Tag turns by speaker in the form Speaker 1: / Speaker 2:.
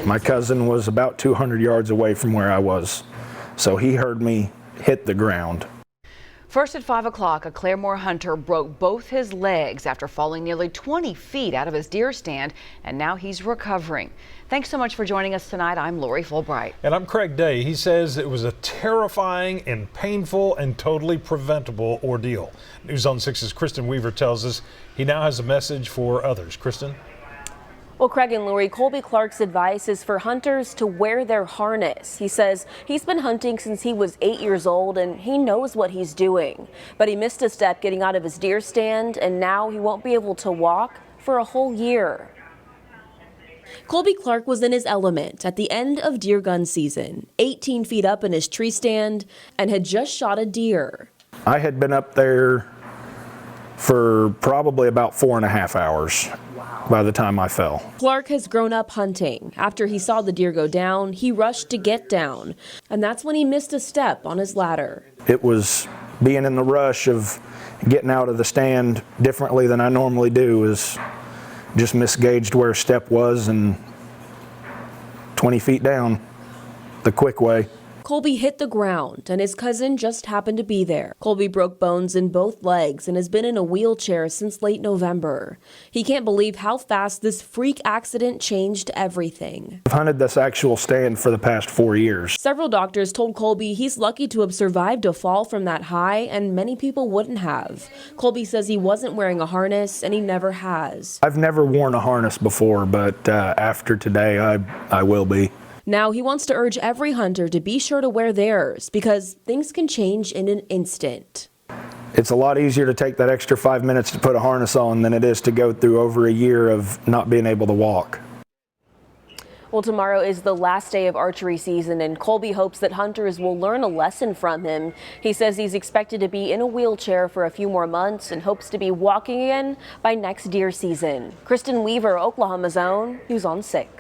Speaker 1: My cousin was about 200 yards away from where I was, so he heard me hit the ground.
Speaker 2: First at 5 o'clock, a Claremore hunter broke both his legs after falling nearly 20 feet out of his deer stand, and now he's recovering. Thanks so much for joining us tonight. I'm Lori Fulbright.
Speaker 3: And I'm Craig Day. He says it was a terrifying and painful and totally preventable ordeal. News on 6's Kristen Weaver tells us he now has a message for others. Kristen?
Speaker 4: Well, Craig and Lori, Colby Clark's advice is for hunters to wear their harness. He says he's been hunting since he was 8 years old and he knows what he's doing. But he missed a step getting out of his deer stand, and now he won't be able to walk for a whole year. Colby Clark was in his element at the end of deer gun season, 18 feet up in his tree stand, and had just shot a deer.
Speaker 1: I had been up there for probably about 4.5 hours by the time I fell.
Speaker 4: Clark has grown up hunting. After he saw the deer go down, he rushed to get down, and that's when he missed a step on his ladder.
Speaker 1: It was being in the rush of getting out of the stand differently than I normally do, is just misgauged where step was and 20 feet down the quick way.
Speaker 4: Colby hit the ground, and his cousin just happened to be there. Colby broke bones in both legs and has been in a wheelchair since late November. He can't believe how fast this freak accident changed everything.
Speaker 1: I've hunted this actual stand for the past 4 years.
Speaker 4: Several doctors told Colby he's lucky to have survived a fall from that high, and many people wouldn't have. Colby says he wasn't wearing a harness, and he never has.
Speaker 1: I've never worn a harness before, but after today, I will be.
Speaker 4: Now he wants to urge every hunter to be sure to wear theirs, because things can change in an instant.
Speaker 1: It's a lot easier to take that extra 5 minutes to put a harness on than it is to go through over a year of not being able to walk.
Speaker 4: Well, tomorrow is the last day of archery season, and Colby hopes that hunters will learn a lesson from him. He says he's expected to be in a wheelchair for a few more months and hopes to be walking again by next deer season. Kristen Weaver, Oklahoma's Own, News on 6.